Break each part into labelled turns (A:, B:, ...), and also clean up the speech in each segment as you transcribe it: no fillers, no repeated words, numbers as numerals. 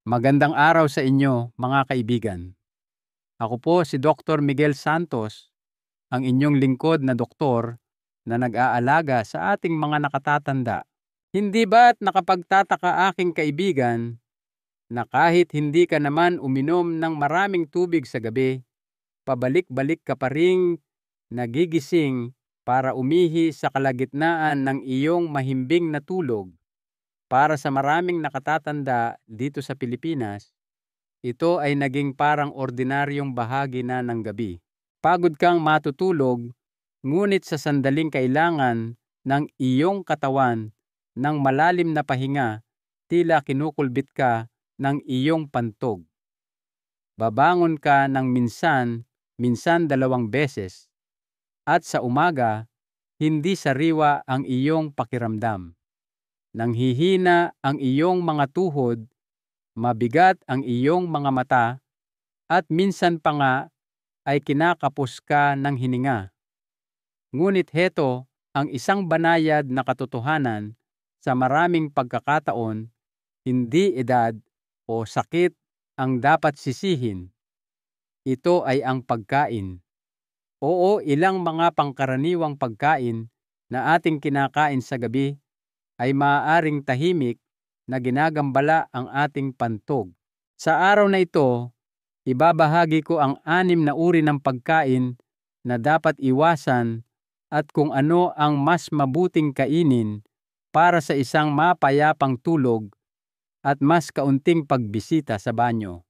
A: Magandang araw sa inyo, mga kaibigan. Ako po si Dr. Miguel Santos, ang inyong lingkod na doktor na nag-aalaga sa ating mga nakatatanda. Hindi ba't nakapagtataka aking kaibigan na kahit hindi ka naman uminom ng maraming tubig sa gabi, pabalik-balik ka pa ring nagigising para umihi sa kalagitnaan ng iyong mahimbing na tulog? Para sa maraming nakatatanda dito sa Pilipinas, ito ay naging parang ordinaryong bahagi na ng gabi. Pagod kang matutulog, ngunit sa sandaling kailangan ng iyong katawan ng malalim na pahinga, tila kinukulbit ka ng iyong pantog. Babangon ka ng minsan 2 beses, at sa umaga, hindi sariwa ang iyong pakiramdam. Nanghihina ang iyong mga tuhod, mabigat ang iyong mga mata, at minsan pa nga ay kinakapos ka ng hininga. Ngunit heto ang isang banayad na katotohanan: sa maraming pagkakataon, hindi edad o sakit ang dapat sisihin. Ito ay ang pagkain. Oo, ilang mga pangkaraniwang pagkain na ating kinakain sa gabi ay maaaring tahimik na ginagambala ang ating pantog. Sa araw na ito, ibabahagi ko ang 6 na uri ng pagkain na dapat iwasan at kung ano ang mas mabuting kainin para sa isang mapayapang tulog at mas kaunting pagbisita sa banyo.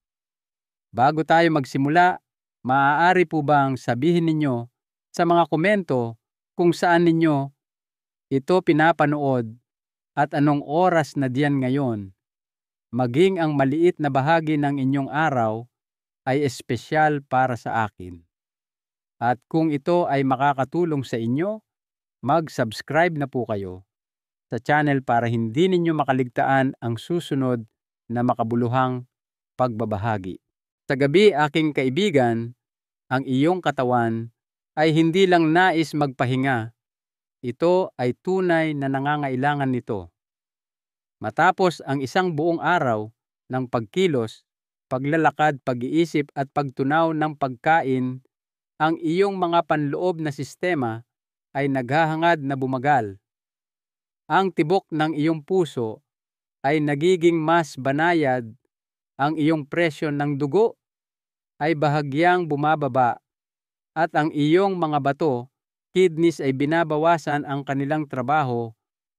A: Bago tayo magsimula, maaari po bang sabihin ninyo sa mga komento kung saan ninyo ito pinapanood at anong oras na diyan ngayon? Maging ang maliit na bahagi ng inyong araw ay espesyal para sa akin. At kung ito ay makakatulong sa inyo, mag-subscribe na po kayo sa channel para hindi ninyo makaligtaan ang susunod na makabuluhang pagbabahagi. Sa gabi, aking kaibigan, ang iyong katawan ay hindi lang nais magpahinga. Ito ay tunay na nangangailangan nito. Matapos ang isang buong araw ng pagkilos, paglalakad, pag-iisip at pagtunaw ng pagkain, ang iyong mga panloob na sistema ay naghahangad na bumagal. Ang tibok ng iyong puso ay nagiging mas banayad, ang iyong presyon ng dugo ay bahagyang bumababa, at ang iyong mga bato, kidneys ay binabawasan ang kanilang trabaho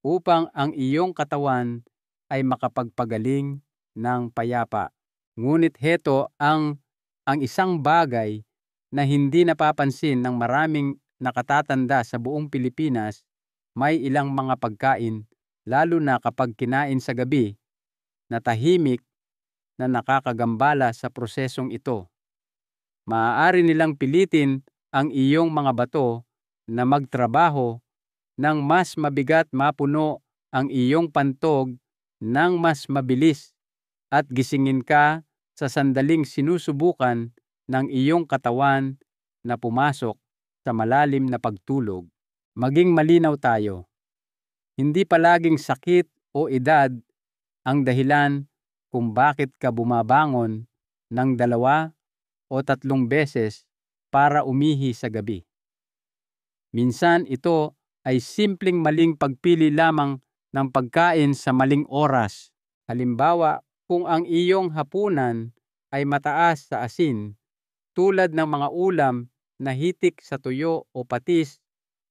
A: upang ang iyong katawan ay makapagpagaling ng payapa. Ngunit heto ang isang bagay na hindi napapansin ng maraming nakatatanda sa buong Pilipinas: may ilang mga pagkain, lalo na kapag kinain sa gabi, na tahimik na nakakagambala sa prosesong ito. Maaari nilang pilitin ang iyong mga bato na magtrabaho ng mas mabigat, mapuno ang iyong pantog ng mas mabilis, at gisingin ka sa sandaling sinusubukan ng iyong katawan na pumasok sa malalim na pagtulog. Maging malinaw tayo, hindi palaging sakit o edad ang dahilan kung bakit ka bumabangon ng 2 o 3 beses para umihi sa gabi. Minsan ito ay simpleng maling pagpili lamang ng pagkain sa maling oras. Halimbawa, kung ang iyong hapunan ay mataas sa asin, tulad ng mga ulam na hitik sa tuyo o patis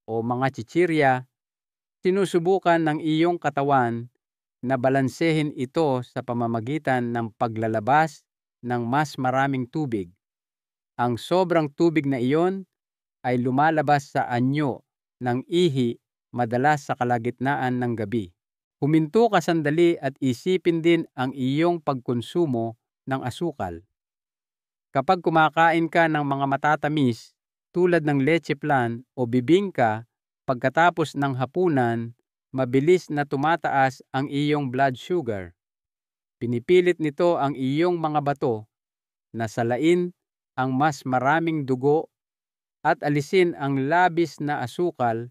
A: o mga chichirya, sinusubukan ng iyong katawan na balansehin ito sa pamamagitan ng paglalabas ng mas maraming tubig. Ang sobrang tubig na iyon ay lumalabas sa anyo ng ihi, madalas sa kalagitnaan ng gabi. Huminto ka sandali at isipin din ang iyong pagkonsumo ng asukal. Kapag kumakain ka ng mga matatamis tulad ng leche flan o bibingka pagkatapos ng hapunan, mabilis na tumataas ang iyong blood sugar. Pinipilit nito ang iyong mga bato na salain ang mas maraming dugo at alisin ang labis na asukal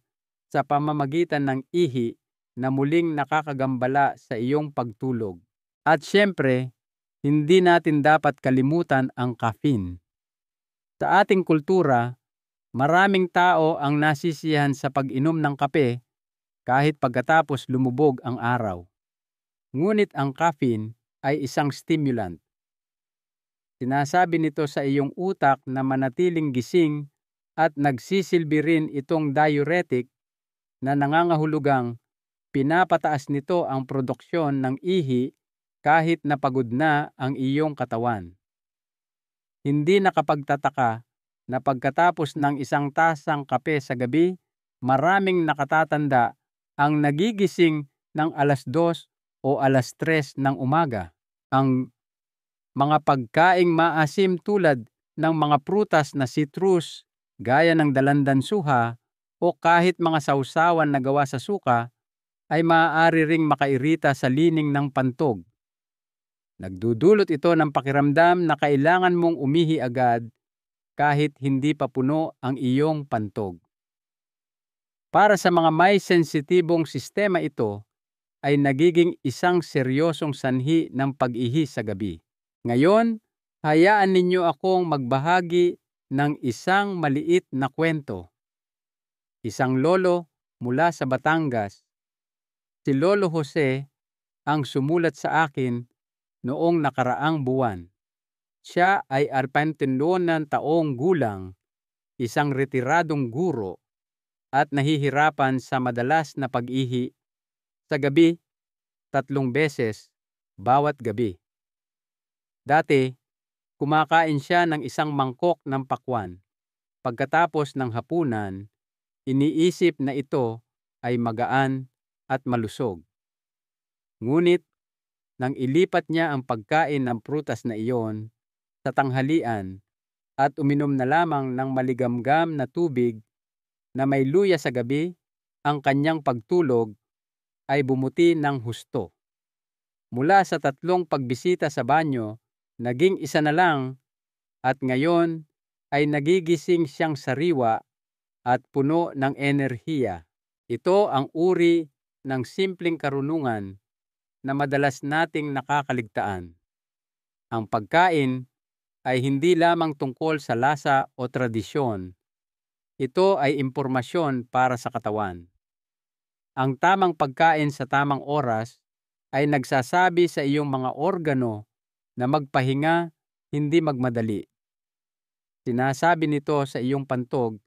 A: sa pamamagitan ng ihi na muling nakakagambala sa iyong pagtulog. At syempre, Hindi natin dapat kalimutan ang caffeine. Sa ating kultura, maraming tao ang nasisiyahan sa pag-inom ng kape kahit pagkatapos lumubog ang araw. Ngunit ang caffeine ay isang stimulant. Sinasabi nito sa iyong utak na manatiling gising at nagsisilbi rin itong diuretic na nangangahulugang pinapataas nito ang produksyon ng ihi kahit napagod na ang iyong katawan. Hindi nakapagtataka na pagkatapos ng isang tasang kape sa gabi, maraming nakatatanda ang nagigising ng 2:00 o 3:00 ng umaga. Ang mga pagkaing maasim tulad ng mga prutas na citrus, gaya ng dalandansuha o kahit mga sausawan na gawa sa suka, ay maaari ring makairita sa lining ng pantog. Nagdudulot ito ng pakiramdam na kailangan mong umihi agad kahit hindi pa puno ang iyong pantog. Para sa mga may sensitibong sistema, ito ay nagiging isang seryosong sanhi ng pag-ihi sa gabi. Ngayon, hayaan ninyo akong magbahagi ng isang maliit na kwento. Isang lolo mula sa Batangas, si Lolo Jose, ang sumulat sa akin noong nakaraang buwan. Siya ay 41 taong gulang, isang retiradong guro, at nahihirapan sa madalas na pag-ihi sa gabi 3 beses bawat gabi. Dati, kumakain siya ng isang mangkok ng pakwan. Pagkatapos ng hapunan, iniisip na ito ay magaan at malusog. Ngunit, nang ilipat niya ang pagkain ng prutas na iyon sa tanghalian at uminom na lamang ng maligamgam na tubig na may luya sa gabi, ang kanyang pagtulog ay bumuti ng husto. Mula sa 3 pagbisita sa banyo, naging 1 na lang, at ngayon ay nagigising siyang sariwa at puno ng enerhiya. Ito ang uri ng simpleng karunungan na madalas nating nakakaligtaan. Ang pagkain ay hindi lamang tungkol sa lasa o tradisyon. Ito ay impormasyon para sa katawan. Ang tamang pagkain sa tamang oras ay nagsasabi sa iyong mga organo na magpahinga, hindi magmadali. Sinasabi nito sa iyong pantog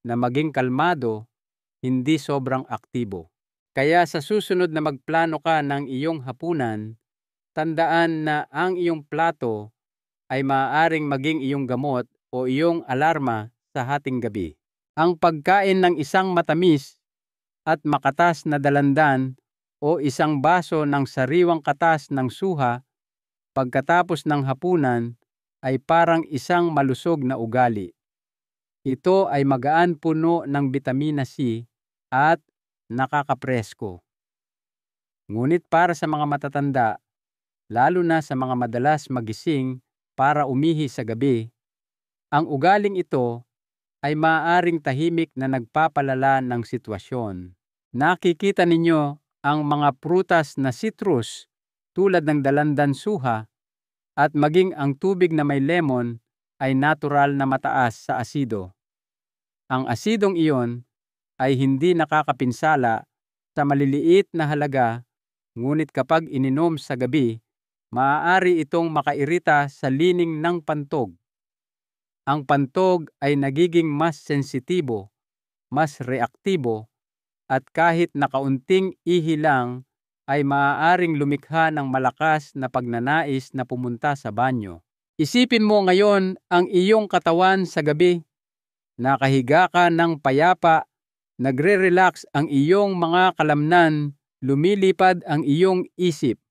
A: na maging kalmado, hindi sobrang aktibo. Kaya sa susunod na magplano ka ng iyong hapunan, tandaan na ang iyong plato ay maaaring maging iyong gamot o iyong alarma sa hating gabi. Ang pagkain ng isang matamis at makatas na dalandan o isang baso ng sariwang katas ng suha pagkatapos ng hapunan ay parang isang malusog na ugali. Ito ay magaan, puno ng bitamina C at nakakapresko. Ngunit para sa mga matatanda, lalo na sa mga madalas magising para umihi sa gabi, ang ugaling ito ay maaaring tahimik na nagpapalala ng sitwasyon. Nakikita ninyo ang mga prutas na citrus tulad ng dalandansuha at maging ang tubig na may lemon ay natural na mataas sa asido. Ang asidong iyon ay hindi nakakapinsala sa maliliit na halaga, ngunit kapag ininom sa gabi, maaari itong makairita sa lining ng pantog. Ang pantog ay nagiging mas sensitibo, mas reaktibo, at kahit nakaunting ihi lang ay maaaring lumikha ng malakas na pagnanais na pumunta sa banyo. Isipin mo ngayon ang iyong katawan sa gabi. Nakahiga ka ng payapa, nagre-relax ang iyong mga kalamnan, lumilipad ang iyong isip.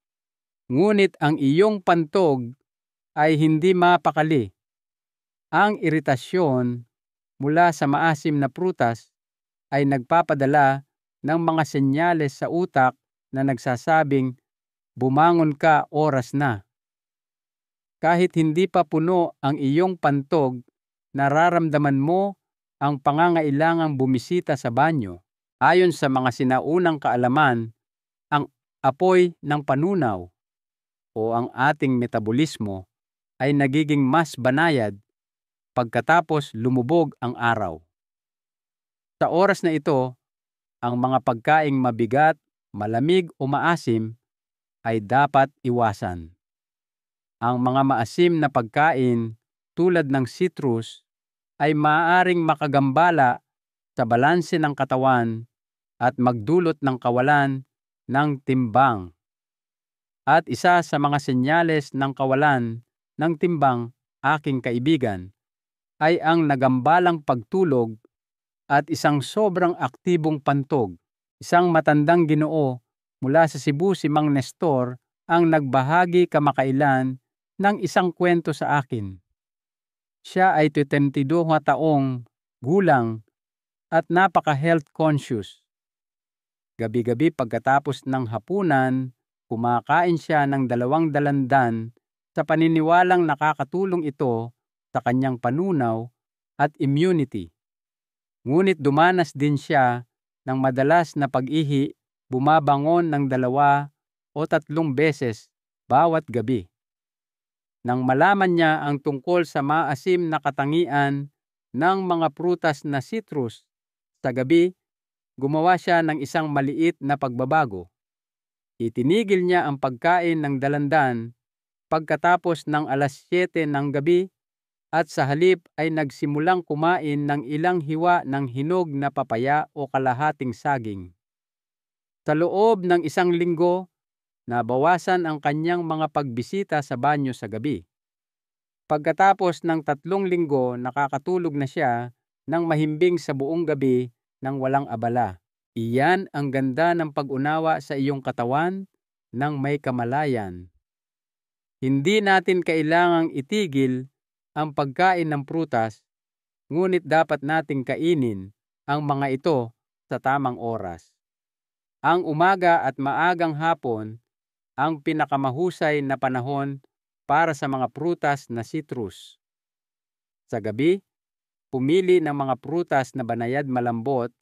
A: Ngunit ang iyong pantog ay hindi mapakali. Ang iritasyon mula sa maasim na prutas ay nagpapadala ng mga senyales sa utak na nagsasabing, bumangon ka, oras na. Kahit hindi pa puno ang iyong pantog, nararamdaman mo ang pangangailangang bumisita sa banyo. Ayon sa mga sinaunang kaalaman, ang apoy ng panunaw o ang ating metabolismo ay nagiging mas banayad pagkatapos lumubog ang araw. Sa oras na ito, ang mga pagkaing mabigat, malamig o maasim ay dapat iwasan. Ang mga maasim na pagkain tulad ng citrus ay maaaring makagambala sa balanse ng katawan at magdulot ng kawalan ng timbang. At isa sa mga senyales ng kawalan ng timbang, aking kaibigan, ay ang nagambalang pagtulog at isang sobrang aktibong pantog. Isang matandang Ginoo mula sa Cebu, si Mang Nestor, ang nagbahagi kamakailan ng isang kwento sa akin. Siya ay 72 taong gulang at napaka-health conscious. Gabi-gabi pagkatapos ng hapunan, kumakain siya ng 2 dalandan sa paniniwalang nakakatulong ito sa kanyang panunaw at immunity. Ngunit dumanas din siya ng madalas na pag-ihi, bumabangon ng 2 o 3 beses bawat gabi. Nang malaman niya ang tungkol sa maasim na katangian ng mga prutas na citrus sa gabi, gumawa siya ng isang maliit na pagbabago. Itinigil niya ang pagkain ng dalandan pagkatapos ng 7:00 ng gabi at sa halip ay nagsimulang kumain ng ilang hiwa ng hinog na papaya o kalahating saging. Sa loob ng 1 linggo, nabawasan ang kanyang mga pagbisita sa banyo sa gabi. Pagkatapos ng 3 linggo, nakakatulog na siya ng mahimbing sa buong gabi nang walang abala. Iyan ang ganda ng pag-unawa sa iyong katawan ng may kamalayan. Hindi natin kailangang itigil ang pagkain ng prutas, ngunit dapat nating kainin ang mga ito sa tamang oras. Ang umaga at maagang hapon ang pinakamahusay na panahon para sa mga prutas na citrus. Sa gabi, pumili ng mga prutas na banayad, malambot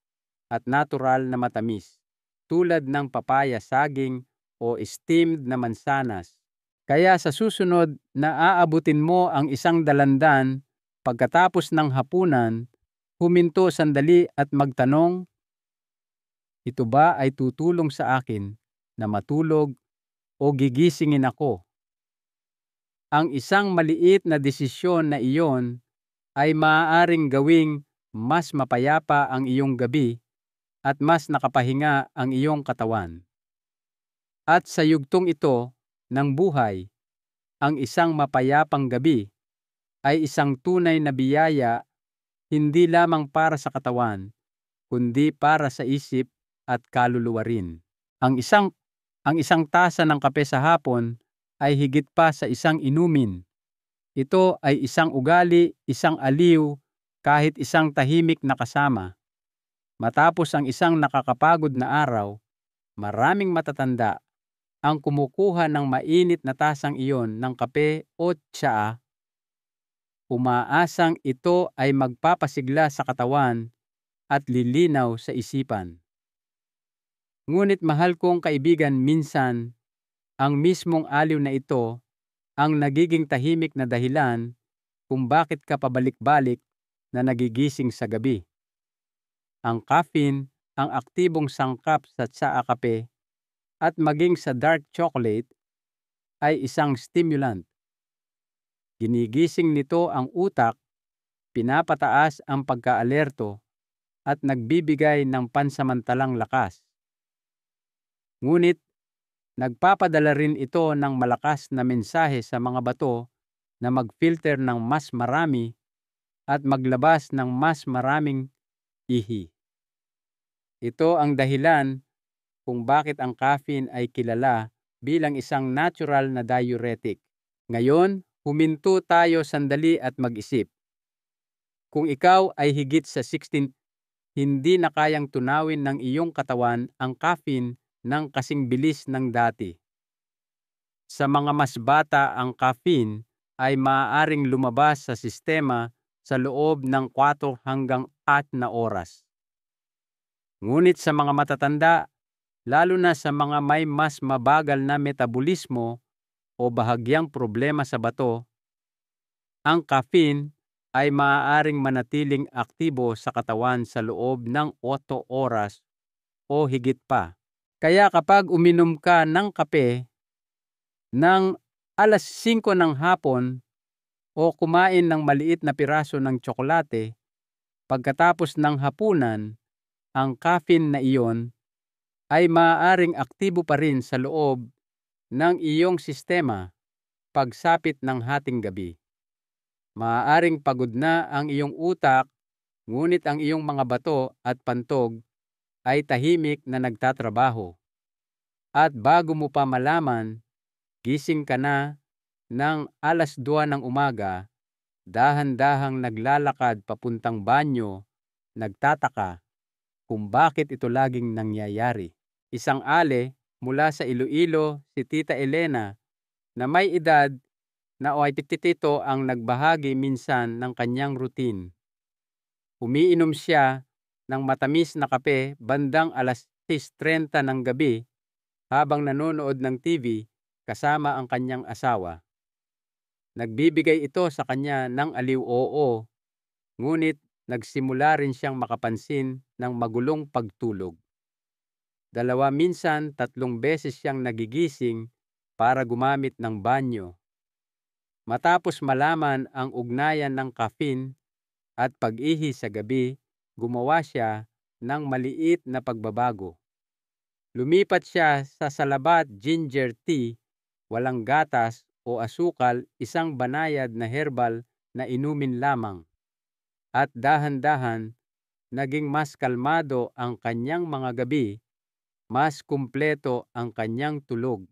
A: at natural na matamis, tulad ng papaya, saging o steamed na mansanas. Kaya sa susunod na aabutin mo ang 1 dalandan pagkatapos ng hapunan, huminto sandali at magtanong, ito ba ay tutulong sa akin na matulog o gigisingin ako? Ang isang maliit na desisyon na iyon ay maaaring gawing mas mapayapa ang iyong gabi at mas nakapahinga ang iyong katawan. At sa yugtong ito ng buhay, ang isang mapayapang gabi ay isang tunay na biyaya, hindi lamang para sa katawan, kundi para sa isip at kaluluwa rin. Ang isang tasa ng kape sa hapon ay higit pa sa isang inumin. Ito ay isang ugali, isang aliw, kahit isang tahimik na kasama. Matapos ang isang nakakapagod na araw, maraming matatanda ang kumukuha ng mainit na tasang iyon ng kape o tsaa. Umaasang ito ay magpapasigla sa katawan at lilinaw sa isipan. Ngunit mahal kong kaibigan, minsan, ang mismong aliw na ito ang nagiging tahimik na dahilan kung bakit ka pabalik-balik na nagigising sa gabi. Ang caffeine, ang aktibong sangkap sa tsaa, kape, at maging sa dark chocolate ay isang stimulant. Ginigising nito ang utak, pinapataas ang pagkaalerto at nagbibigay ng pansamantalang lakas. Ngunit nagpapadala rin ito ng malakas na mensahe sa mga bato na mag-filter ng mas marami at maglabas ng mas maraming ihi. Ito ang dahilan kung bakit ang caffeine ay kilala bilang isang natural na diuretic. Ngayon, huminto tayo sandali at mag-isip. Kung ikaw ay higit sa 16, hindi na kayang tunawin ng iyong katawan ang caffeine ng kasing bilis ng dati. Sa mga mas bata, ang caffeine ay maaaring lumabas sa sistema sa loob ng 4 hanggang 8 na oras. Ngunit sa mga matatanda, lalo na sa mga may mas mabagal na metabolismo, o bahagyang problema sa bato, ang caffeine ay maaaring manatiling aktibo sa katawan sa loob ng 8 oras o higit pa. Kaya kapag uminom ka ng kape ng 5:00 ng hapon o kumain ng maliit na piraso ng tsokolate pagkatapos ng hapunan, ang caffeine na iyon ay maaaring aktibo pa rin sa loob ng iyong sistema pagsapit ng hating gabi. Maaaring pagod na ang iyong utak, ngunit ang iyong mga bato at pantog ay tahimik na nagtatrabaho. At bago mo pa malaman, gising ka na ng 2:00 ng umaga, dahan-dahang naglalakad papuntang banyo, nagtataka kung bakit ito laging nangyayari. Isang ale mula sa Iloilo, si Tita Elena, na may edad na 87 ang nagbahagi minsan ng kanyang routine. Umiinom siya ng matamis na kape bandang 6:30 ng gabi habang nanonood ng TV kasama ang kanyang asawa. Nagbibigay ito sa kanya ng aliw-oo, ngunit nagsimula rin siyang makapansin ng magulong pagtulog. 2 minsan 3 beses siyang nagigising para gumamit ng banyo. Matapos malaman ang ugnayan ng caffeine at pag-ihi sa gabi, gumawa siya ng maliit na pagbabago. Lumipat siya sa salabat ginger tea, walang gatas o asukal, isang banayad na herbal na inumin lamang. At dahan-dahan, naging mas kalmado ang kanyang mga gabi, mas kumpleto ang kanyang tulog.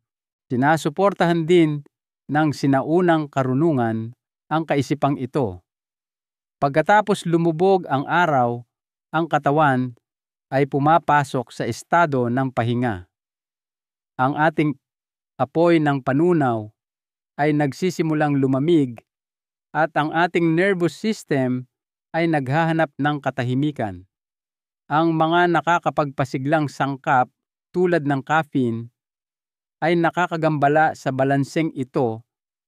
A: Sinasuportahan din ng sinaunang karunungan ang kaisipang ito. Pagkatapos lumubog ang araw, ang katawan ay pumapasok sa estado ng pahinga. Ang ating apoy ng panunaw ay nagsisimulang lumamig at ang ating nervous system ay naghahanap ng katahimikan. Ang mga nakakapagpasiglang sangkap tulad ng caffeine ay nakakagambala sa balanseng ito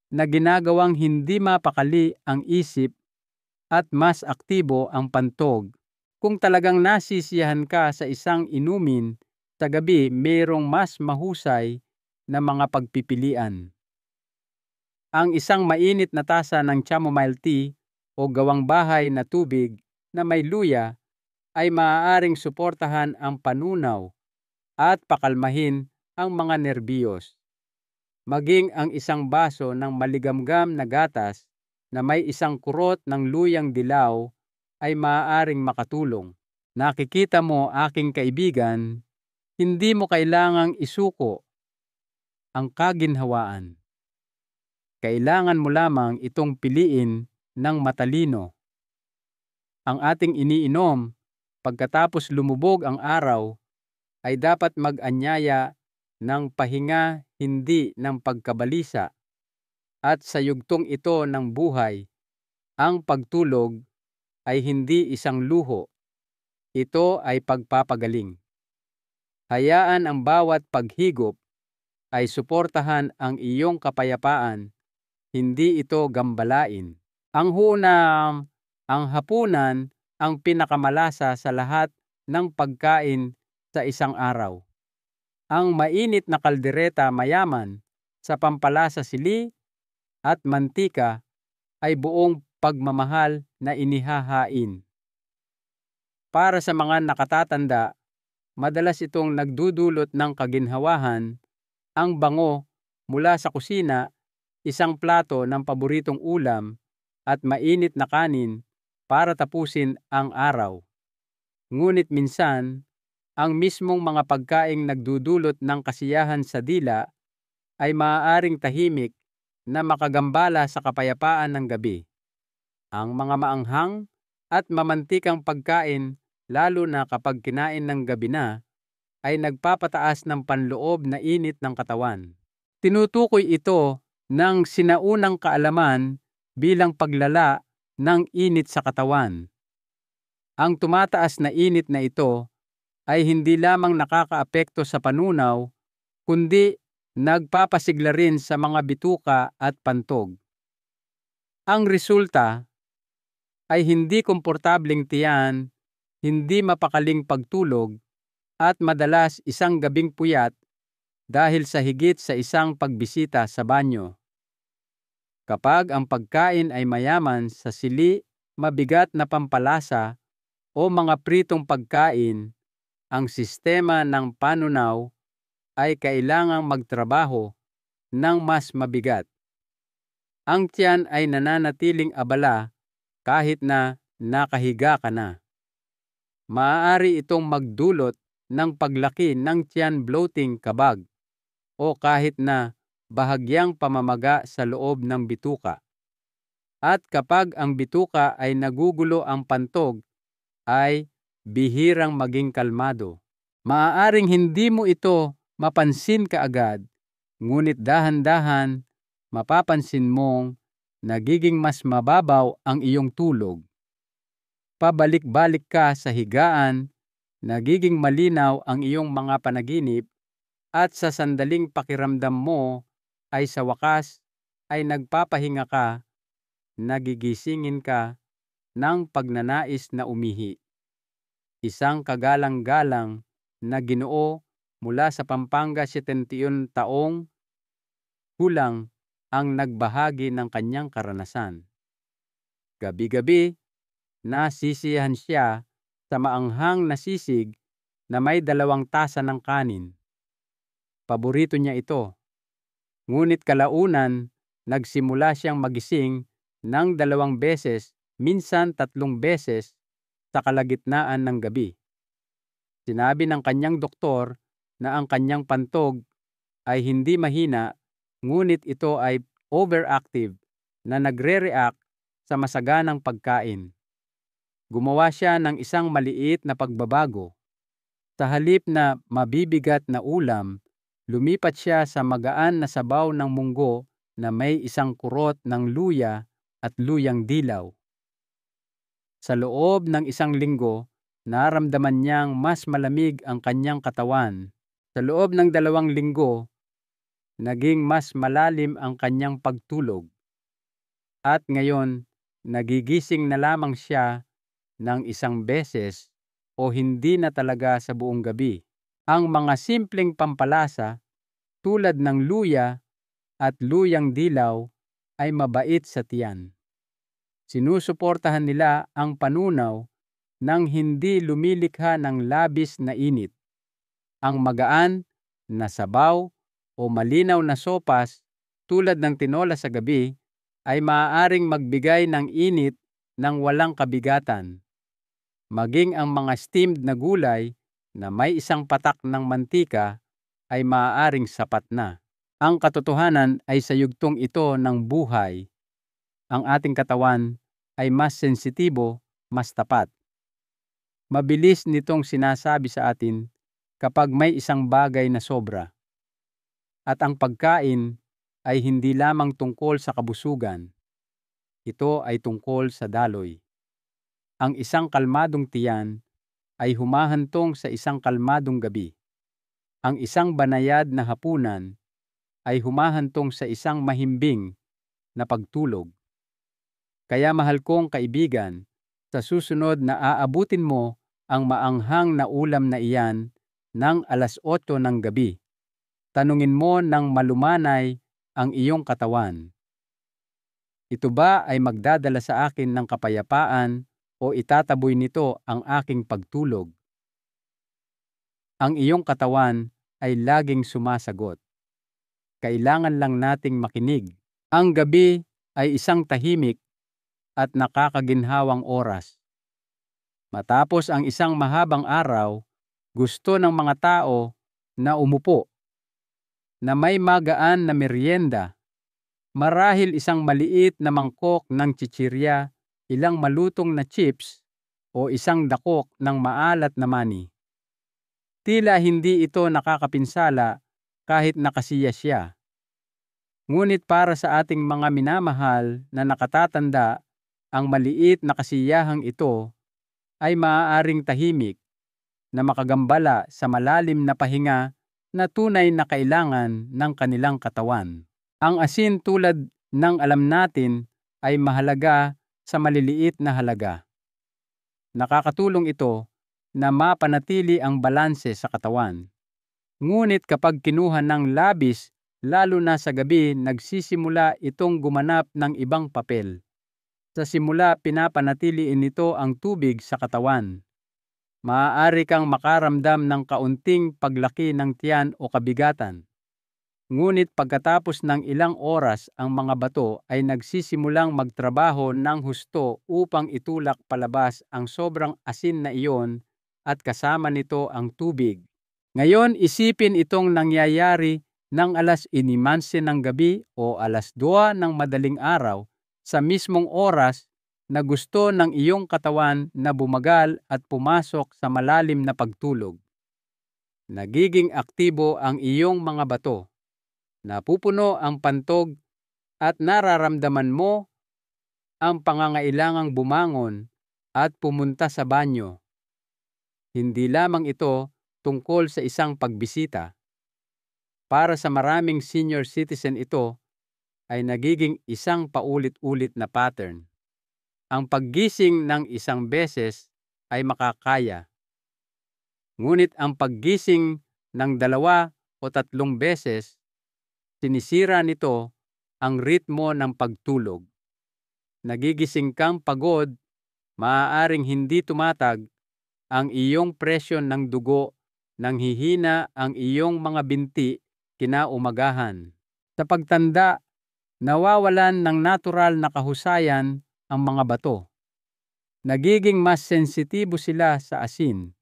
A: na ginagawang hindi mapakali ang isip at mas aktibo ang pantog. Kung talagang nasisiyahan ka sa isang inumin sa gabi, mayroong mas mahusay na mga pagpipilian. Ang isang mainit na tasa ng chamomile tea o gawang bahay na tubig na may luya ay maaaring suportahan ang panunaw at pakalmahin ang mga nerbiyos. Maging ang isang baso ng maligamgam na gatas na may isang kurot ng luyang dilaw ay maaaring makatulong. Nakikita mo, aking kaibigan, hindi mo kailangang isuko ang kaginhawaan. Kailangan mo lamang itong piliin ng matalino. Ang ating iniinom pagkatapos lumubog ang araw ay dapat mag-anyaya ng pahinga, hindi ng pagkabalisa. At sa yugtong ito ng buhay, ang pagtulog ay hindi isang luho. Ito ay pagpapagaling. Hayaan ang bawat paghigop ay suportahan ang iyong kapayapaan, hindi ito gambalain. Ang hapunan ang pinakamalasa sa lahat ng pagkain sa isang araw. Ang mainit na kaldereta mayaman sa pampalasa sili at mantika ay buong pagmamahal na inihahain. Para sa mga nakatatanda, madalas itong nagdudulot ng kaginhawahan, ang bango mula sa kusina, isang plato ng paboritong ulam at mainit na kanin para tapusin ang araw. Ngunit minsan, ang mismong mga pagkaing nagdudulot ng kasiyahan sa dila ay maaaring tahimik na makagambala sa kapayapaan ng gabi. Ang mga maanghang at mamantikang pagkain, lalo na kapag kinain ng gabi na, ay nagpapataas ng panloob na init ng katawan. Tinutukoy ito ng sinaunang kaalaman bilang paglala ng init sa katawan. Ang tumataas na init na ito ay hindi lamang nakakaapekto sa panunaw, kundi nagpapasigla rin sa mga bituka at pantog. Ang resulta ay hindi komportableng tiyan, hindi mapakaling pagtulog, at madalas isang gabing puyat dahil sa higit sa isang pagbisita sa banyo. Kapag ang pagkain ay mayaman sa sili, mabigat na pampalasa o mga pritong pagkain, ang sistema ng panunaw ay kailangang magtrabaho ng mas mabigat. Ang tiyan ay nananatiling abala kahit na nakahiga ka na. Maaari itong magdulot ng paglaki ng tiyan, bloating, kabag, o kahit na bahagyang pamamaga sa loob ng bituka. At kapag ang bituka ay nagugulo, ang pantog ay bihirang maging kalmado. Maaaring hindi mo ito mapansin kaagad, ngunit dahan-dahan mapapansin mong nagiging mas mababaw ang iyong tulog. Pabalik-balik ka sa higaan, nagiging malinaw ang iyong mga panaginip, at sa sandaling pakiramdam mo ay sa wakas ay nagpapahinga ka, nagigisingin ka ng pagnanais na umihi. Isang kagalang-galang na Ginoo mula sa Pampanga, 71 taong gulang, ang nagbahagi ng kanyang karanasan. Gabi-gabi, nasisiyahan siya sa maanghang na sisig na may 2 tasa ng kanin. Paborito niya ito. Ngunit kalaunan, nagsimula siyang magising ng 2 beses, minsan 3 beses sa kalagitnaan ng gabi. Sinabi ng kanyang doktor na ang kanyang pantog ay hindi mahina, ngunit ito ay overactive na nagre-react sa masaganang pagkain. Gumawa siya ng isang maliit na pagbabago. Sa halip na mabibigat na ulam, lumipat siya sa magaan na sabaw ng munggo na may isang kurot ng luya at luyang dilaw. Sa loob ng 1 linggo, naramdaman niyang mas malamig ang kanyang katawan. Sa loob ng 2 linggo, naging mas malalim ang kanyang pagtulog. At ngayon, nagigising na lamang siya ng 1 beses o hindi na talaga sa buong gabi. Ang mga simpleng pampalasa tulad ng luya at luyang dilaw ay mabait sa tiyan. Sinusuportahan nila ang panunaw nang hindi lumilikha ng labis na init. Ang magaan na sabaw o malinaw na sopas tulad ng tinola sa gabi ay maaaring magbigay ng init ng walang kabigatan. Maging ang mga steamed na gulay na may 1 patak ng mantika ay maaaring sapat na. Ang katotohanan ay sa yugtong ito ng buhay, ang ating katawan ay mas sensitibo, mas tapat. Mabilis nitong sinasabi sa atin kapag may isang bagay na sobra. At ang pagkain ay hindi lamang tungkol sa kabusugan. Ito ay tungkol sa daloy. Ang isang kalmadong tiyan ay humahantong sa isang kalmadong gabi. Ang isang banayad na hapunan ay humahantong sa isang mahimbing na pagtulog. Kaya mahal kong kaibigan, sa susunod na aabutin mo ang maanghang na ulam na iyan ng 8:00 ng gabi, tanungin mo ng malumanay ang iyong katawan. Ito ba ay magdadala sa akin ng kapayapaan o itataboy nito ang aking pagtulog? Ang iyong katawan ay laging sumasagot. Kailangan lang nating makinig. Ang gabi ay isang tahimik at nakakaginhawang oras. Matapos ang isang mahabang araw, gusto ng mga tao na umupo, na may magaan na merienda, marahil isang maliit na mangkok ng chichirya, ilang malutong na chips, o isang dakok ng maalat na mani. Tila hindi ito nakakapinsala kahit nakasiya siya. Ngunit para sa ating mga minamahal na nakatatanda, ang maliit na kasiyahang ito ay maaaring tahimik na makagambala sa malalim na pahinga na tunay na kailangan ng kanilang katawan. Ang asin tulad ng alam natin ay mahalaga sa maliliit na halaga. Nakakatulong ito na mapanatili ang balanse sa katawan. Ngunit kapag kinuha ng labis, lalo na sa gabi, nagsisimula itong gumanap ng ibang papel. Sa simula, pinapanatiliin nito ang tubig sa katawan. Maaari kang makaramdam ng kaunting paglaki ng tiyan o kabigatan. Ngunit pagkatapos ng ilang oras, ang mga bato ay nagsisimulang magtrabaho ng husto upang itulak palabas ang sobrang asin na iyon at kasama nito ang tubig. Ngayon, isipin itong nangyayari ng alas 11 ng gabi o alas 2 ng madaling araw sa mismong oras na gusto ng iyong katawan na bumagal at pumasok sa malalim na pagtulog. Nagiging aktibo ang iyong mga bato. Napupuno ang pantog at nararamdaman mo ang pangangailangang bumangon at pumunta sa banyo. Hindi lamang ito tungkol sa isang pagbisita. Para sa maraming senior citizen ito ay nagiging isang paulit-ulit na pattern. Ang paggising ng isang beses ay makakaya. Ngunit ang paggising ng 2 o 3 beses, sinisira nito ang ritmo ng pagtulog. Nagigising kang pagod, maaaring hindi tumatag ang iyong presyon ng dugo, nanghihina ang iyong mga binti kinaumagahan. Sa pagtanda, nawawalan ng natural na kahusayan ang mga bato. Nagiging mas sensitibo sila sa asin.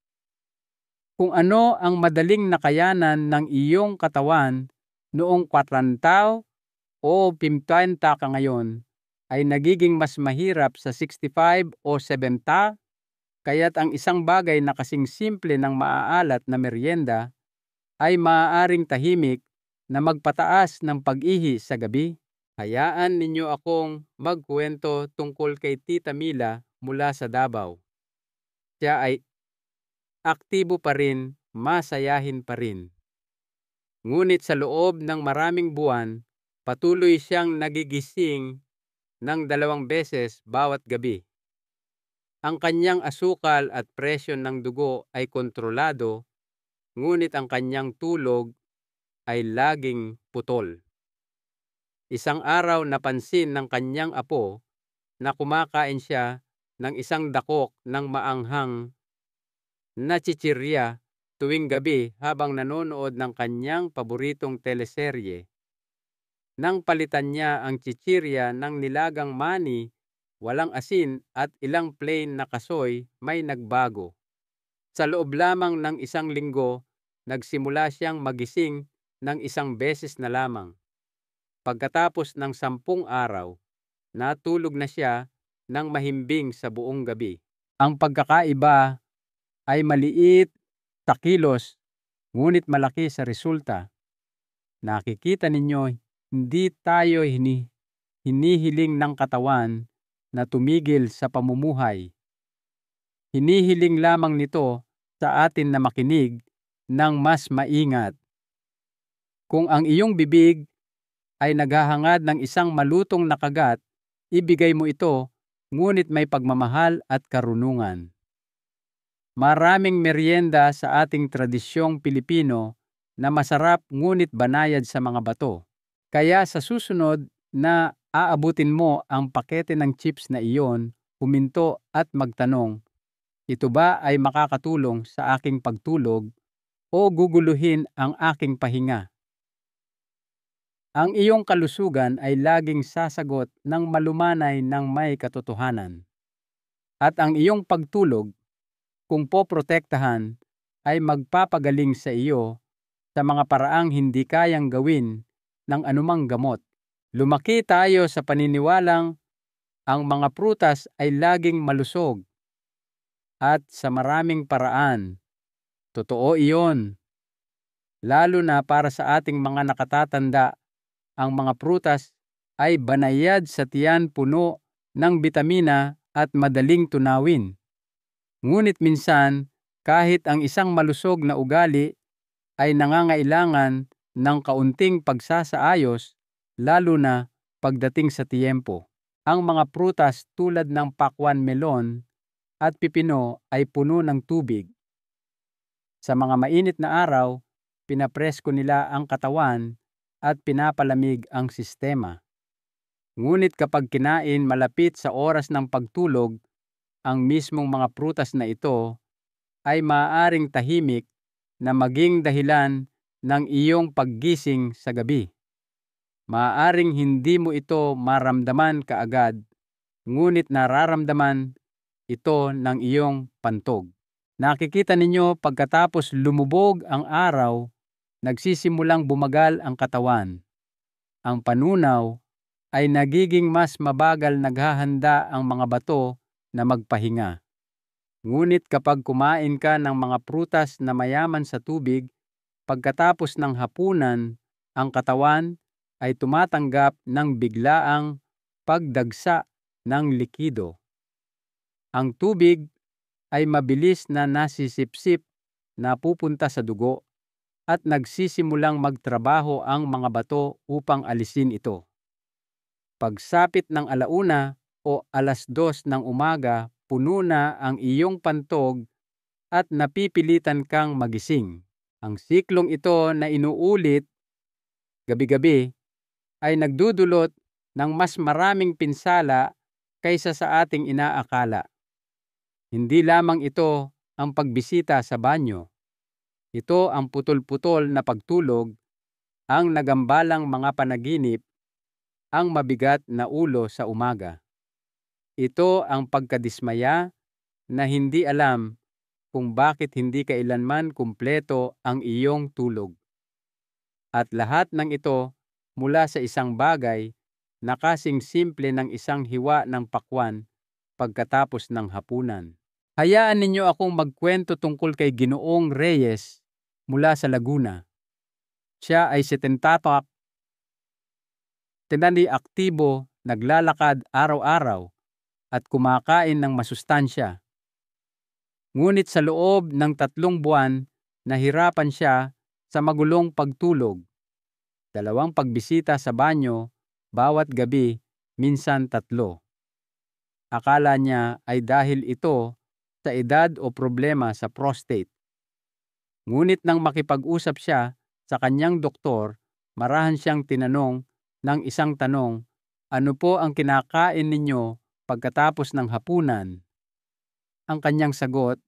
A: Kung ano ang madaling nakayanan ng iyong katawan noong 40 o 50 ka ngayon, ay nagiging mas mahirap sa 65 o 70, kaya't ang isang bagay na kasing simple ng maaalat na merienda ay maaaring tahimik na magpataas ng pag-ihi sa gabi. Hayaan ninyo akong magkwento tungkol kay Tita Mila mula sa Davao. Siya ay aktibo pa rin, masayahin pa rin. Ngunit sa loob ng maraming buwan, patuloy siyang nagigising ng 2 beses bawat gabi. Ang kanyang asukal at presyon ng dugo ay kontrolado, ngunit ang kanyang tulog ay laging putol. Isang araw napansin ng kanyang apo na kumakain siya ng isang dakok ng maanghang na chichirya tuwing gabi habang nanonood ng kanyang paboritong teleserye. Nang palitan niya ang chichirya ng nilagang mani, walang asin at ilang plain na kasoy, may nagbago. Sa loob lamang ng 1 linggo, nagsimula siyang magising ng 1 beses na lamang. Pagkatapos ng 10 araw, natulog na siya ng mahimbing sa buong gabi. Ang pagkakaiba ay maliit sa kilos, ngunit malaki sa resulta. Nakikita ninyo, hindi tayo hinihiling ng katawan na tumigil sa pamumuhay. Hinihiling lamang nito sa atin na makinig ng mas maingat. Kung ang iyong bibig ay naghahangad ng isang malutong na kagat, ibigay mo ito, ngunit may pagmamahal at karunungan. Maraming merienda sa ating tradisyong Pilipino na masarap ngunit banayad sa mga bato. Kaya sa susunod na aabutin mo ang pakete ng chips na iyon, huminto at magtanong, ito ba ay makakatulong sa aking pagtulog o guguluhin ang aking pahinga? Ang iyong kalusugan ay laging sasagot ng malumanay ng may katotohanan. At ang iyong pagtulog, kung poprotektahan, ay magpapagaling sa iyo sa mga paraang hindi kayang gawin ng anumang gamot. Lumaki tayo sa paniniwalang ang mga prutas ay laging malusog at sa maraming paraan. Totoo iyon. Lalo na para sa ating mga nakatatanda, ang mga prutas ay banayad sa tiyan, puno ng bitamina at madaling tunawin. Ngunit minsan, kahit ang isang malusog na ugali ay nangangailangan ng kaunting pagsasaayos, lalo na pagdating sa tiyempo. Ang mga prutas tulad ng pakwan, melon at pipino ay puno ng tubig. Sa mga mainit na araw, pinapresko nila ang katawan at pinapalamig ang sistema. Ngunit kapag kinain malapit sa oras ng pagtulog, ang mismong mga prutas na ito ay maaaring tahimik na maging dahilan ng iyong paggising sa gabi. Maaaring hindi mo ito maramdaman kaagad, ngunit nararamdaman ito ng iyong pantog. Nakikita ninyo, pagkatapos lumubog ang araw, nagsisimulang bumagal ang katawan. Ang panunaw ay nagiging mas mabagal, naghahanda ang mga bato na magpahinga. Ngunit kapag kumain ka ng mga prutas na mayaman sa tubig, pagkatapos ng hapunan, ang katawan ay tumatanggap ng biglaang pagdagsa ng likido. Ang tubig ay mabilis na nasisipsip na pupunta sa dugo at nagsisimulang magtrabaho ang mga bato upang alisin ito. Pagsapit ng 1:00 o 2:00 ng umaga, puno na ang iyong pantog at napipilitan kang magising. Ang siklong ito na inuulit gabi-gabi ay nagdudulot ng mas maraming pinsala kaysa sa ating inaakala. Hindi lamang ito ang pagbisita sa banyo. Ito ang putol-putol na pagtulog, ang nagambalang mga panaginip, ang mabigat na ulo sa umaga. Ito ang pagkadismaya na hindi alam kung bakit hindi kailanman kumpleto ang iyong tulog. At lahat ng ito mula sa isang bagay na kasing simple ng isang hiwa ng pakwan pagkatapos ng hapunan. Hayaan ninyo akong magkwento tungkol kay Ginoong Reyes mula sa Laguna. Siya ay 74, aktibo, naglalakad araw-araw at kumakain ng masustansya. Ngunit sa loob ng 3 buwan, nahirapan siya sa magulong pagtulog. 2 pagbisita sa banyo bawat gabi, minsan 3. Akala niya ay dahil ito sa edad o problema sa prostate. Ngunit nang makipag-usap siya sa kanyang doktor, marahan siyang tinanong ng isang tanong, "Ano po ang kinakain ninyo pagkatapos ng hapunan?" Ang kanyang sagot,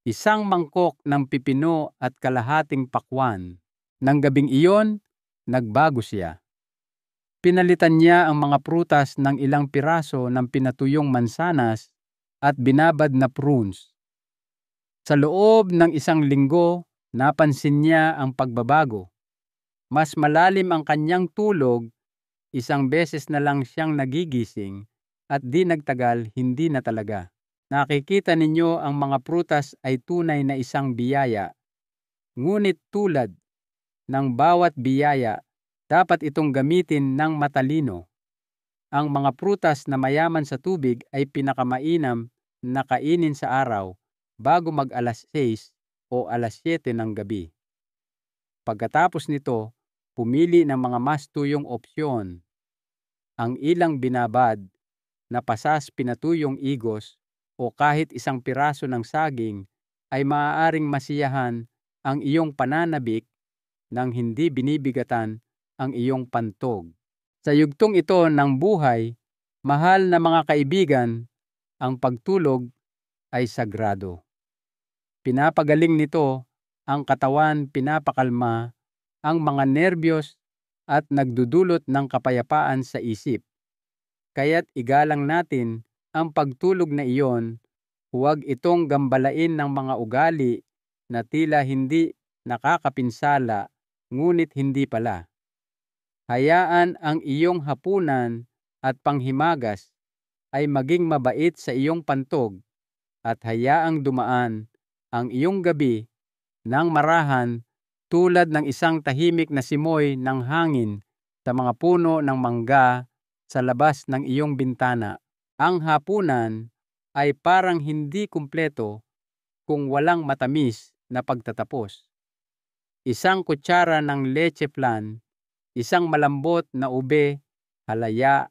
A: 1 mangkok ng pipino at kalahating pakwan. Nang gabing iyon, nagbago siya. Pinalitan niya ang mga prutas ng ilang piraso ng pinatuyong mansanas at binabad na prunes. Sa loob ng 1 linggo, napansin niya ang pagbabago. Mas malalim ang kanyang tulog, 1 beses na lang siyang nagigising, at di nagtagal, hindi na talaga. Nakikita ninyo, ang mga prutas ay tunay na isang biyaya. Ngunit tulad ng bawat biyaya, dapat itong gamitin ng matalino. Ang mga prutas na mayaman sa tubig ay pinakamainam na kainin sa araw bago mag 6:00 o 7:00 ng gabi. Pagkatapos nito, pumili ng mga mas tuyong opsyon. Ang ilang binabad na pasas, pinatuyong igos, o kahit 1 piraso ng saging ay maaaring masiyahan ang iyong pananabik nang hindi binibigatan ang iyong pantog. Sa yugtong ito ng buhay, mahal na mga kaibigan, ang pagtulog ay sagrado. Pinapagaling nito ang katawan, pinapakalma ang mga nerbiyos at nagdudulot ng kapayapaan sa isip. Kaya't igalang natin ang pagtulog na iyon, huwag itong gambalain ng mga ugali na tila hindi nakakapinsala, ngunit hindi pala. Hayaan ang iyong hapunan at panghimagas ay maging mabait sa iyong pantog, at hayaang dumaan ang iyong gabi ng marahan tulad ng isang tahimik na simoy ng hangin sa mga puno ng mangga sa labas ng iyong bintana. Ang hapunan ay parang hindi kumpleto kung walang matamis na pagtatapos. isang kutsara ng leche flan, isang malambot na ube, halaya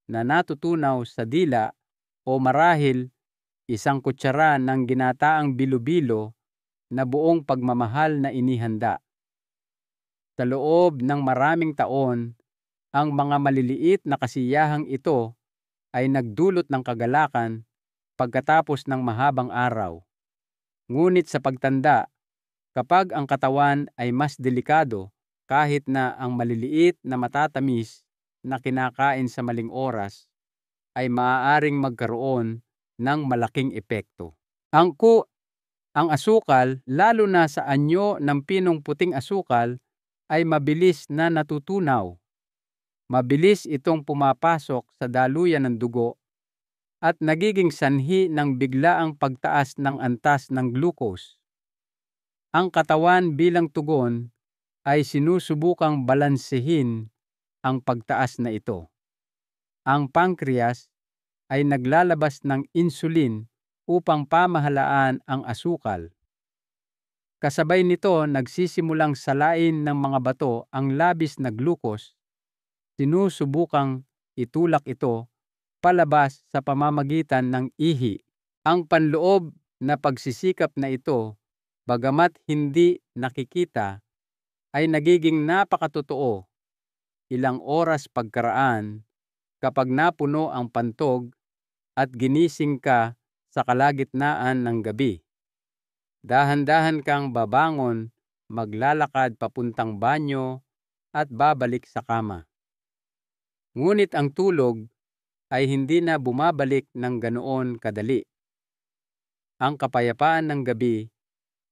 A: na natutunaw sa dila, o marahil isang kutsara ng ginataang bilo-bilo na buong pagmamahal na inihanda. Sa loob ng maraming taon, ang mga maliliit na kasiyahang ito ay nagdulot ng kagalakan pagkatapos ng mahabang araw. Ngunit sa pagtanda, kapag ang katawan ay mas delikado, kahit na ang maliliit na matatamis na kinakain sa maling oras ay maaaring magkaroon ng malaking epekto. Ang asukal, lalo na sa anyo ng pinong puting asukal, ay mabilis na natutunaw. Mabilis itong pumapasok sa daluyan ng dugo at nagiging sanhi ng biglaang pagtaas ng antas ng glucose. Ang katawan bilang tugon ay sinusubukang balansehin ang pagtaas na ito. Ang pancreas ay naglalabas ng insulin upang pamahalaan ang asukal. Kasabay nito, nagsisimulang salain ng mga bato ang labis na glucose. Sinusubukang itulak ito palabas sa pamamagitan ng ihi. Ang panloob na pagsisikap na ito, bagamat hindi nakikita, ay nagiging napakatotoo ilang oras pagkaraan kapag napuno ang pantog at ginising ka sa kalagitnaan ng gabi. Dahan-dahan kang babangon, maglalakad papuntang banyo at babalik sa kama. Ngunit ang tulog ay hindi na bumabalik ng ganoon kadali. Ang kapayapaan ng gabi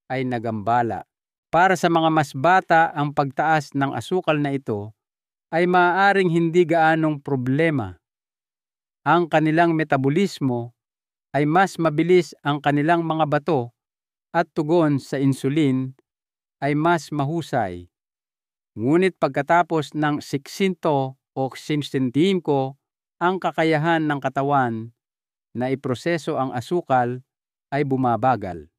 A: ay nagambala. Para sa mga mas bata, ang pagtaas ng asukal na ito ay maaaring hindi gaanong problema. Ang kanilang metabolismo ay mas mabilis, ang kanilang mga bato at tugon sa insulin ay mas mahusay. Ngunit pagkatapos ng 60 o 65, ang kakayahan ng katawan na iproseso ang asukal ay bumabagal.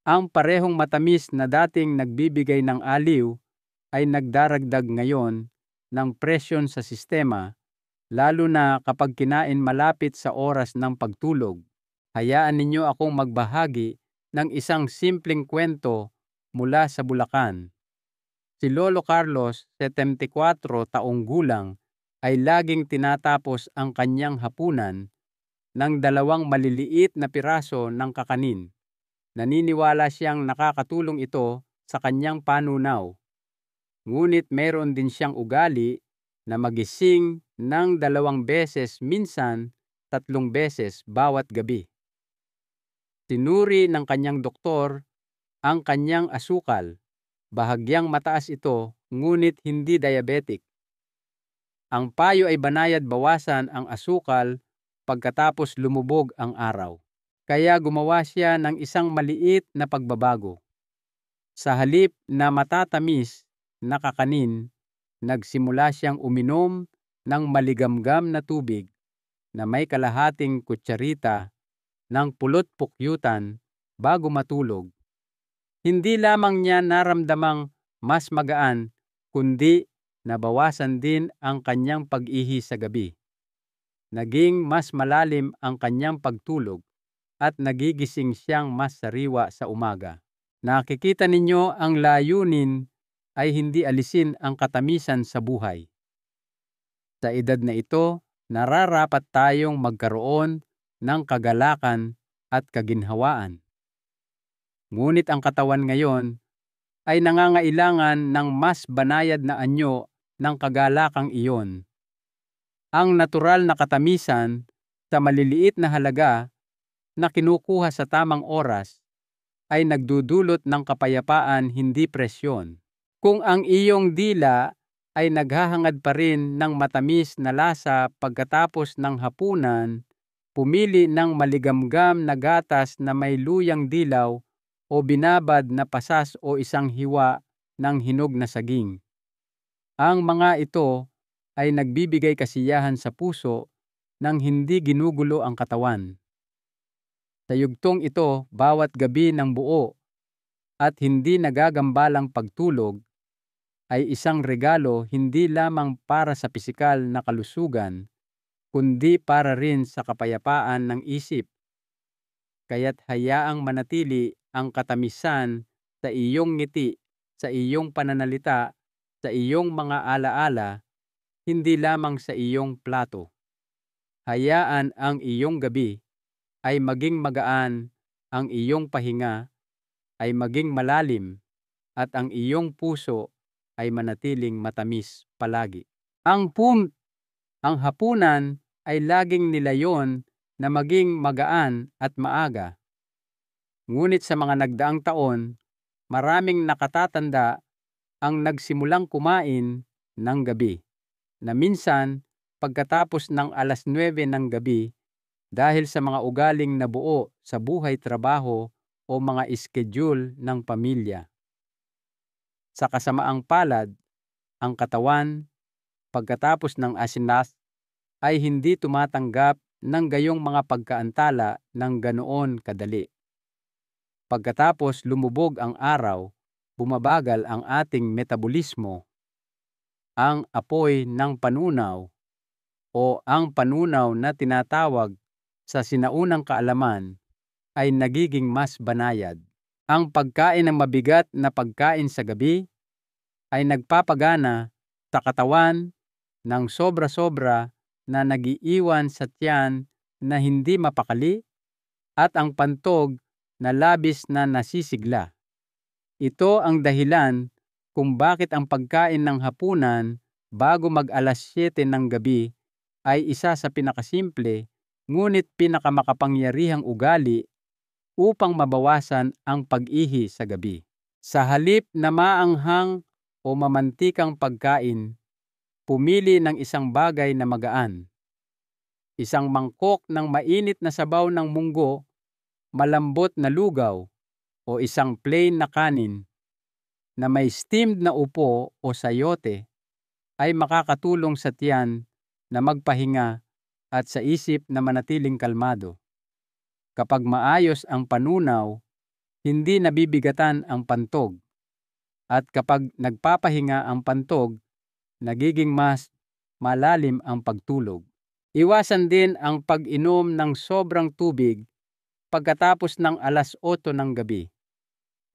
A: Ang parehong matamis na dating nagbibigay ng aliw ay nagdaragdag ngayon ng presyon sa sistema, lalo na kapag kinain malapit sa oras ng pagtulog. Hayaan ninyo akong magbahagi ng isang simpleng kwento mula sa Bulacan. Si Lolo Carlos, 74 taong gulang, ay laging tinatapos ang kanyang hapunan ng 2 maliliit na piraso ng kakanin. Naniniwala siyang nakakatulong ito sa kanyang panunaw. Ngunit meron din siyang ugali na magising ng 2 beses, minsan 3 beses bawat gabi. Tinuri ng kanyang doktor ang kanyang asukal. Bahagyang mataas ito, ngunit hindi diabetic. Ang payo ay banayad bawasan ang asukal pagkatapos lumubog ang araw. Kaya gumawa siya ng isang maliit na pagbabago. Sa halip na matatamis na kakanin, nagsimula siyang uminom ng maligamgam na tubig na may kalahating kutsarita ng pulot pukyutan bago matulog. Hindi lamang niya naramdamang mas magaan, kundi nabawasan din ang kanyang pag-ihi sa gabi. Naging mas malalim ang kanyang pagtulog at nagigising siyang mas sariwa sa umaga. Nakikita ninyo, ang layunin ay hindi alisin ang katamisan sa buhay. Sa edad na ito, nararapat tayong magkaroon ng kagalakan at kaginhawaan. Ngunit ang katawan ngayon ay nangangailangan ng mas banayad na anyo ng kagalakang iyon. Ang natural na katamisan sa maliliit na halaga na kinukuha sa tamang oras ay nagdudulot ng kapayapaan, hindi presyon. Kung ang iyong dila ay naghahangad pa rin ng matamis na lasa pagkatapos ng hapunan, pumili ng maligamgam na gatas na may luyang dilaw o binabad na pasas o isang hiwa ng hinog na saging. Ang mga ito ay nagbibigay kasiyahan sa puso nang hindi ginugulo ang katawan. Sa yugtong ito, bawat gabi ng buo at hindi nagagambalang pagtulog ay isang regalo hindi lamang para sa pisikal na kalusugan, kundi para rin sa kapayapaan ng isip. Kaya't hayaang manatili ang katamisan sa iyong ngiti, sa iyong pananalita, sa iyong mga alaala, hindi lamang sa iyong plato. Hayaan ang iyong gabi ay maging magaan, ang iyong pahinga ay maging malalim, at ang iyong puso ay manatiling matamis palagi. Ang hapunan ay laging nilayon na maging magaan at maaga. Ngunit sa mga nagdaang taon, maraming nakatatanda ang nagsimulang kumain ng gabi, na minsan pagkatapos ng 9:00 ng gabi dahil sa mga ugaling nabuo sa buhay-trabaho o mga schedule ng pamilya. Sa kasamaang palad, ang katawan, pagkatapos ng asinas, ay hindi tumatanggap ng gayong mga pagkaantala ng ganoon kadali. Pagkatapos lumubog ang araw, bumabagal ang ating metabolismo. Ang apoy ng panunaw o ang panunaw na tinatawag sa sinaunang kaalaman ay nagiging mas banayad. Ang pagkain ng mabigat na pagkain sa gabi ay nagpapagana sa katawan ng sobra-sobra na nagiiwan sa tiyan na hindi mapakali at ang pantog na labis na nasisigla. Ito ang dahilan kung bakit ang pagkain ng hapunan bago mag-7 ng gabi ay isa sa pinakasimple ngunit pinakamakapangyarihang ugali upang mabawasan ang pag-ihi sa gabi. Sa halip na maanghang o mamantikang pagkain, pumili ng isang bagay na magaan. Isang mangkok ng mainit na sabaw ng munggo, malambot na lugaw, o isang plain na kanin na may steamed na upo o sayote ay makakatulong sa tiyan na magpahinga at sa isip na manatiling kalmado. Kapag maayos ang panunaw, hindi nabibigatan ang pantog. At kapag nagpapahinga ang pantog, nagiging mas malalim ang pagtulog. Iwasan din ang pag-inom ng sobrang tubig pagkatapos ng 8:00 ng gabi.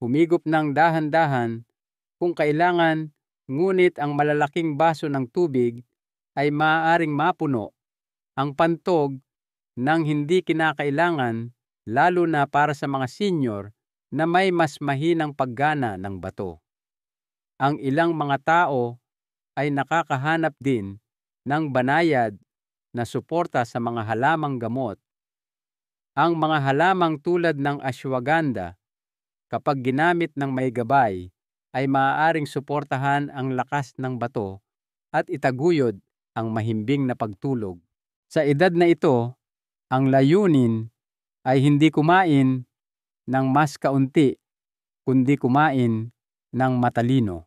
A: Humigop ng dahan-dahan kung kailangan, ngunit ang malalaking baso ng tubig ay maaaring mapuno ang pantog ng hindi kinakailangan, lalo na para sa mga senior na may mas mahinang paggana ng bato. Ang ilang mga tao ay nakakahanap din ng banayad na suporta sa mga halamang gamot. Ang mga halamang tulad ng ashwagandha, kapag ginamit ng may gabay, ay maaaring suportahan ang lakas ng bato at itaguyod ang mahimbing na pagtulog. Sa edad na ito, ang layunin ay hindi kumain ng mas kaunti, kundi kumain ng matalino.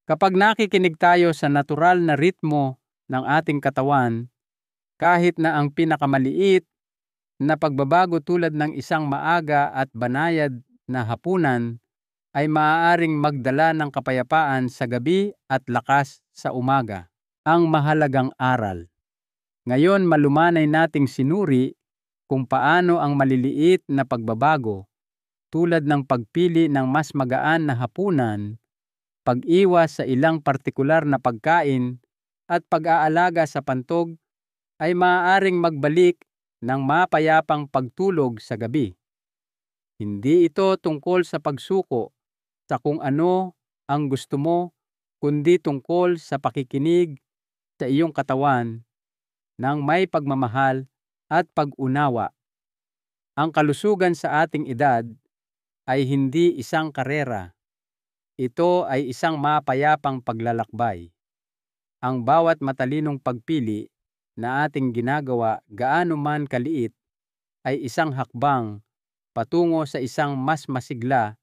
A: Kapag nakikinig tayo sa natural na ritmo ng ating katawan, kahit na ang pinakamaliit na pagbabago tulad ng isang maaga at banayad na hapunan ay maaaring magdala ng kapayapaan sa gabi at lakas sa umaga. Ang mahalagang aral. Ngayon malumanay nating sinuri kung paano ang maliliit na pagbabago tulad ng pagpili ng mas magaan na hapunan, pag-iwas sa ilang partikular na pagkain at pag-aalaga sa pantog ay maaaring magbalik ng mapayapang pagtulog sa gabi. Hindi ito tungkol sa pagsuko sa kung ano ang gusto mo, kundi tungkol sa pakikinig sa iyong katawan ng may pagmamahal at pag-unawa. Ang kalusugan sa ating edad ay hindi isang karera. Ito ay isang mapayapang paglalakbay. Ang bawat matalinong pagpili na ating ginagawa, gaano man kaliit, ay isang hakbang patungo sa isang mas masigla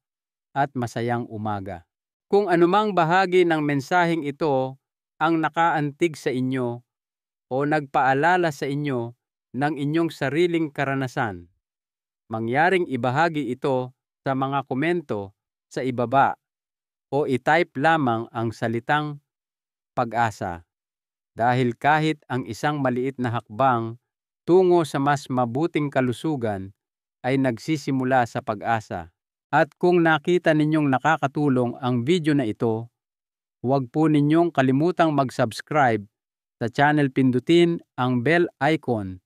A: at masayang umaga. Kung anumang bahagi ng mensaheng ito ang nakaantig sa inyo o nagpaalala sa inyo ng inyong sariling karanasan, mangyaring ibahagi ito sa mga komento sa ibaba o i-type lamang ang salitang pag-asa. Dahil kahit ang isang maliit na hakbang tungo sa mas mabuting kalusugan ay nagsisimula sa pag-asa. At kung nakita ninyong nakakatulong ang video na ito, huwag po ninyong kalimutang mag-subscribe sa channel, pindutin ang bell icon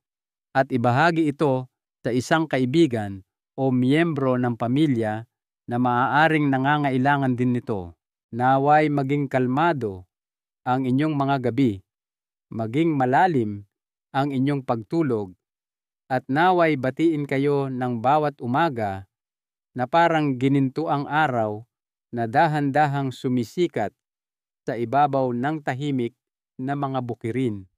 A: at ibahagi ito sa isang kaibigan o miyembro ng pamilya na maaaring nangangailangan din nito. Naway maging kalmado ang inyong mga gabi, maging malalim ang inyong pagtulog, at naway batiin kayo ng bawat umaga na parang ginintuang araw na dahan-dahang sumisikat sa ibabaw ng tahimik na mga bukirin.